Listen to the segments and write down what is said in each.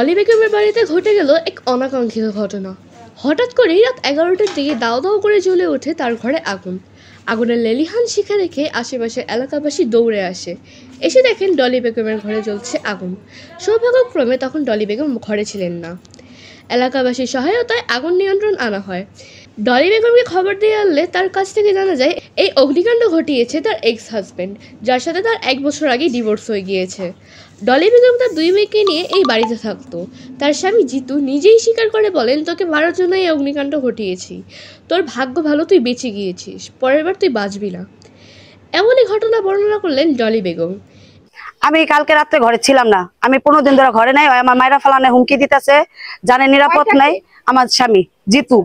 ডলি বেগমের বাড়িতে ঘটে গেল এক অনাকাঙ্ক্ষিত ঘটনা। হঠাৎ করেই রাত 11টার দিকে দাও দাও করে জ্বলে ওঠে তার ঘরে আগুন। আগুনের লেলিহান শিখা দেখে আশেপাশের এলাকাবাসী দৌড়ে আসে। এসে দেখেন ডলি বেগমের ঘরে জ্বলছে আগুন। সৌভাগ্যক্রমে তখন ডলি বেগম ঘরে ছিলেন না। এলাকাবাসীর সহায়তায় আগুন নিয়ন্ত্রণ আনা হয়। ডলি বেগমকে খবর দিয়ে আনলে তার কাছ থেকে জানা যায় এই অগ্নিকাণ্ড ঘটিয়েছে তার এক্স হাজব্যান্ড, যার সাথে তার 1 বছর আগে ডিভোর্স হয়ে গিয়েছে। ডলি বেগম তার 2 মেয়েকে নিয়ে এই বাড়িতে থাকতো। তার স্বামী জিতু নিজেই স্বীকার করে বলেন, তোকে মারার জন্য এই অগ্নিকাণ্ড ঘটিয়েছি। তোর ভাগ্য ভালো তুই বেঁচে গিয়েছিস, পরের বার তুই বাঁচবি না। এমনই ঘটনা বর্ণনা করলেন ডলি বেগম। আমি কালকে রাত্রে ঘরে ছিলাম না, আমি 15 দিন ধরে ঘরে নাই। আমার মায়েরা ফালানে হুমকি দিতেছে, জানে নিরাপদ নাই। আমার স্বামী জিতু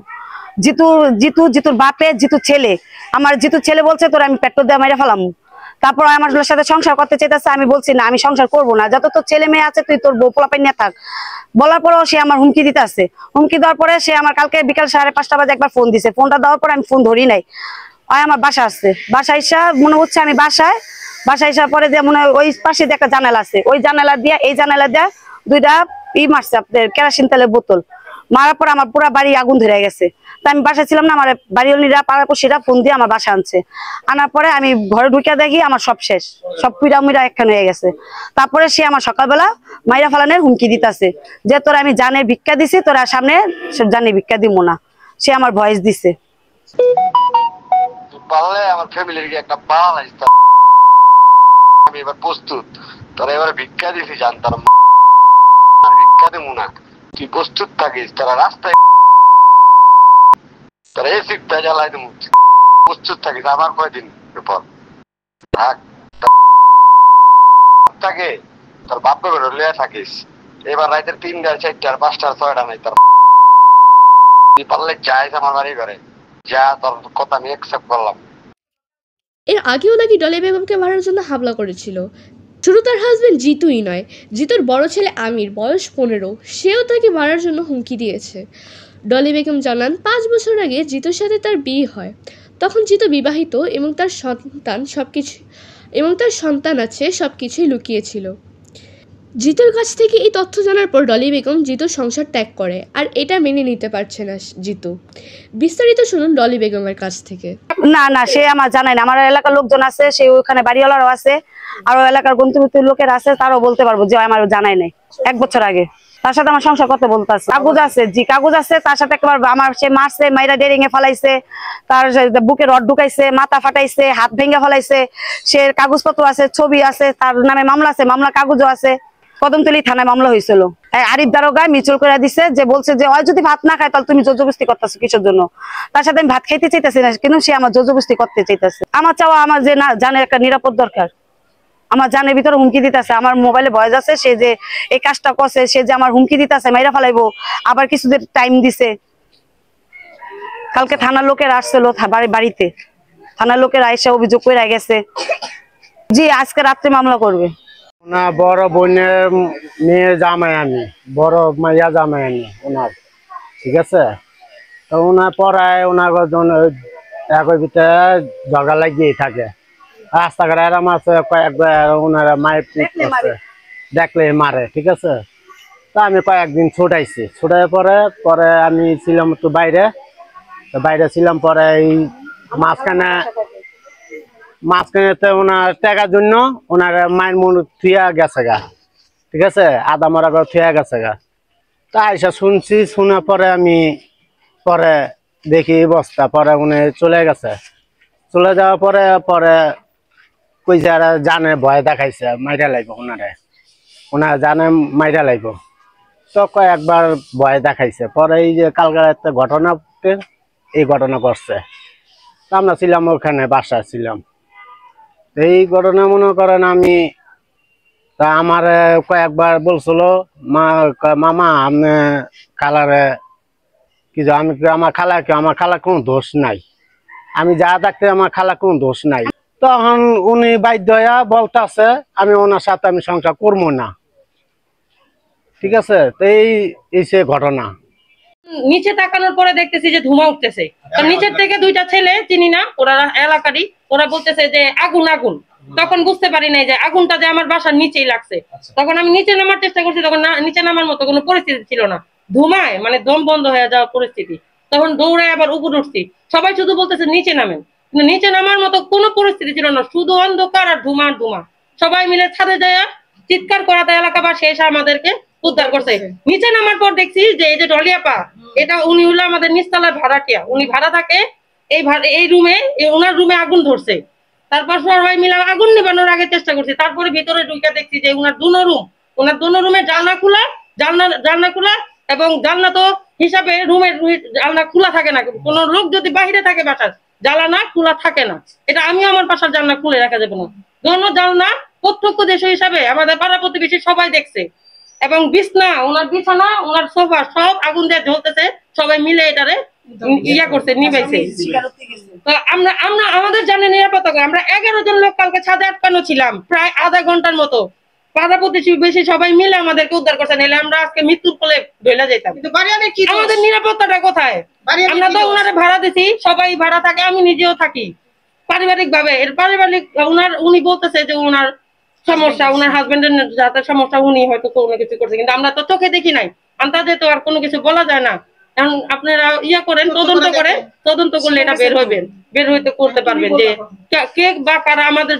জিতু জিতু জিতুর বাপে জিতু ছেলে, আমার জিতু ছেলে বলছে তোর আমি পেট্রোল দিয়ে মাইরা ফেলাম। তারপর আমার সাথে সংসার করতে চাইতেছে, আমি বলছি না আমি সংসার করবো না, যত তোর ছেলে মেয়ে আছে তুই তোর বউ পোলাপাই নিয়ে থাক। বলার পরেও সে আমার হুমকি দিতে আসছে। হুমকি দেওয়ার পরে সে আমার কালকে বিকাল 5:30 বাজে একবার ফোন দিছে। ফোনটা দেওয়ার পরে আমি ফোন ধরি নাই। আমার বাসা আসছে, বাসা ইসা মনে হচ্ছে আমি বাসায় আসার পরে যে মনে হয় ওই পাশে যে একটা জানালা আছে, ওই জানালা দিয়ে এই জানালা দিয়ে 2টা মারছে আপনার কেরোসিন তেলের বোতল। মারার পর আমার পুরো বাড়ি আগুন ধরে গেছে। তা আমি বাসায় ছিলাম না, আমার বাড়িওয়ালিরা পাড়াপড়শিরা ফোন দিয়ে আমার বাসা আনছে। আনার পরে আমি ঘরে ঢুকে দেখি আমার সব শেষ, সব পিড়া মুড়া একখানে হয়ে গেছে। তারপরে সে আমার সকালবেলা মাইরা ফালানের হুমকি দিতেছে যে তোরা আমি জানের ভিক্ষা দিছি, তোরা সামনে জানের ভিক্ষা দিব না। সে আমার ভয়েস দিছে। আমার ফ্যামিলির একটা বাল আসতো, আমি এবার প্রস্তুত। তোরা এবার ভিক্ষা দিছি, জানতাম ভিক্ষা দেবো না, তুই প্রস্তুত থাকিস। তারা রাস্তায় তারা এই সিটটা জ্বালাই দেবো, প্রস্তুত থাকিস। আমার কয়দিন পর থাক থাকে তোর বাপ বের লিয়া থাকিস। এবার রাতের 3টা 4টা 5টা 6টা নাই, তার পারলে যাইস আমার বাড়ি ঘরে যা, তোর কথা আমি অ্যাকসেপ্ট করলাম। এর আগেও নাকি ডলি বেগমকে মারার জন্য হামলা করেছিল। শুধু তার হাজবেন্ড জিতুই নয়, জিতুর বড় ছেলে আমির, বয়স 15, সেও তাকে মারার জন্য হুমকি দিয়েছে। ডলি বেগম জানান 5 বছর আগে জিতুর সাথে তার বিয়ে হয়। তখন জিতু বিবাহিত এবং তার সন্তান আছে, সবকিছুই লুকিয়েছিল। জিতুর কাছ থেকে এই তথ্য জানার পর ডলি বেগম জিতুর সংসার ত্যাগ করে, আর এটা মেনে নিতে পারছে না জিতু। বিস্তারিত শুনুন ডলি বেগমের কাছ থেকে। না না, সে আমার জানাই না। আমার এলাকার লোকজন আছে, সে ওখানে বাড়িওয়ালারও আছে, আর এলাকার গন্তব্যের লোকের আছে, তারও বলতে পারবো যে আমার জানাই নাই। 1 বছর আগে তার সাথে আমার সংসার করতে বলতেছে। কাগজ আছে, জি কাগজ আছে। তার সাথে একবার আমার সে মারছে, মাইরা ডেরিং এ ফেলাইছে, তার বুকে রড ঢুকাইছে, মাথা ফাটাইছে, হাত ভেঙে ফেলাইছে। সে কাগজপত্র আছে, ছবি আছে, তার নামে মামলা আছে, মামলা কাগজও আছে। কদমতলী থানায় মামলা হয়েছিল। আরিফ দারোগা মিচুল করে দিছে, যে বলছে যে ওই যদি ভাত না খায় তাহলে তুমি জোরজবস্তি করতেছো কিসের জন্য। তার সাথে আমি ভাত খাইতে চাইতেছি না, কিন্তু সে আমার জোরজবস্তি করতে চাইতেছে। আমার চাওয়া আমার যে না জানের একটা নিরাপদ দরকার। আমার জানের ভিতরে হুমকি দিতেছে, আমার মোবাইলে ভয়েস আছে, সে যে এই কাজটা করছে, সে যে আমার হুমকি দিতেছে মাইরা ফেলাইবো, আবার কিছুদের টাইম দিছে। কালকে থানার লোকের আসছিল বাড়িতে, থানার লোকের আইসা অভিযোগ করে গেছে। জি আজকে রাত্রে মামলা করবে। ওনার বড় বোনের মেয়ে জামাই, আমি বড় মাইয়া জামাই আমি ওনার, ঠিক আছে। তো ওনার পড়ায় ওনার একই ভিতরে ঝগড়া লাগিয়েই থাকে। রাস্তাঘাটে এরম আছে, কয়েকবার ওনারা মায়ের দেখলে মারে, ঠিক আছে। তো আমি কয়েকদিন ছুটাইছি, ছুটাই পরে আমি ছিলাম একটু বাইরে ছিলাম। পরে এই মাঝখানে ওনার টাকার জন্য ওনার মায়ের মন থুয়া গেছে গা, ঠিক আছে, আদা মরা করে থুয়া গেছে গা। তা আইসা শুনছি, শোনার পরে আমি পরে দেখি বস্তা, পরে উনি চলে গেছে। চলে যাওয়ার পরে কই যারা জানে ভয় দেখাইছে মাইরা লাগবে, ওনারা জানে মাইরা লাগবে। তো কয়েকবার ভয় দেখাইছে। পরে এই যে কালকার একটা ঘটনাতে এই ঘটনা করছে। আমরা ছিলাম ওখানে, বাসায় ছিলাম। এই ঘটনা মনে করেন আমি, তা আমার কয়েকবার বলছিল মামা আমি খালারে কি, আমি আমার খালা কোনো দোষ নাই, আমি যা থাকতে আমার খালা কোনো দোষ নাই। তখন উনি বাধ্য হইয়া বলতেছে আমি ওনার সাথে আমি সংসার করবো না, ঠিক আছে। তো এই সে ঘটনা। নিচে তাকানোর পরে দেখতেছি যে ধোঁয়া উঠতেছে। তো নিচের থেকে 2টা ছেলে চিনি না, ওরা এলাকারই, ওরা বলতেছে যে আগুন আগুন। তখন বুঝতে পারি নাই যে আগুনটা যে আমার বাসার নিচেই লাগছে। তখন আমি নিচে নামার চেষ্টা করছি, তখন নিচে নামার মতো কোনো পরিস্থিতি ছিল না, ধুমায় মানে দম বন্ধ হয়ে যাওয়ার পরিস্থিতি। তখন দৌড়ায় আবার উপরে উঠছি, সবাই শুধু বলতেছে নিচে নামেন, কিন্তু নিচে নামার মতো কোনো পরিস্থিতি ছিল না, শুধু অন্ধকার আর ধুমা ধুমা। সবাই মিলে ছাদে যায় চিৎকার করাতে এলাকাবাসী এসে আমাদেরকে উদ্ধার করছে। নিচে নামার পর দেখছি যে এই যে ডলিয়াপা, এটা উনি হলো আমাদের নিচতলার ভাড়াটিয়া, উনি ভাড়া থাকে এই রুমে, ওনার রুমে আগুন ধরছে। তারপর সবাই মিলে আগুন নিবানোর আগে চেষ্টা করছি, তারপরে ভিতরে ঢুকে দেখছি যে ওনার দুনো রুমে জানলা খোলা এবং জানলা তো হিসাবে রুমের জানলা খোলা থাকে না, কোন লোক যদি বাহিরে থাকে বাসার জানলা খোলা থাকে না, এটা আমি আমার বাসার জানলা খুলে রাখা যাবে না। দোনো জানলা প্রত্যক্ষদর্শী হিসাবে আমাদের পাড়া প্রতিবেশী সবাই দেখছে, এবং ওনার বিছানা ওনার সোফা সব আগুন দিয়ে জ্বলতেছে, সবাই মিলে এটারে ইয়া করছে, নিবাইছে। তো আমরা আমাদের জানে নিরাপত্তা, আমরা 11 জন লোক কালকে ছাদে আটকানো ছিলাম প্রায় আধা ঘন্টার মতো। পাড়া প্রতিবেশী সবাই মিলে আমাদেরকে উদ্ধার করছে, নাহলে আমরা আজকে মৃত্যুর কোলে ঢলে যেতাম। আমাদের নিরাপত্তাটা কোথায়? আমরা তো ওনারে ভাড়া দিছি, সবাই ভাড়া থাকে, আমি নিজেও থাকি পারিবারিক ভাবে। উনি বলতেছে যে ওনার সমস্যা, ওনার হাজবেন্ডের যাতে সমস্যা, উনি হয়তো কোনো কিছু করছে, কিন্তু আমরা তো চোখে দেখি নাই, আন্দাজে তো আর কোনো কিছু বলা যায় না। এখন আপনারা ইয়া করেন, তদন্ত করলে এটা বের হইতে করতে পারবেন যে কে বা কারা আমাদের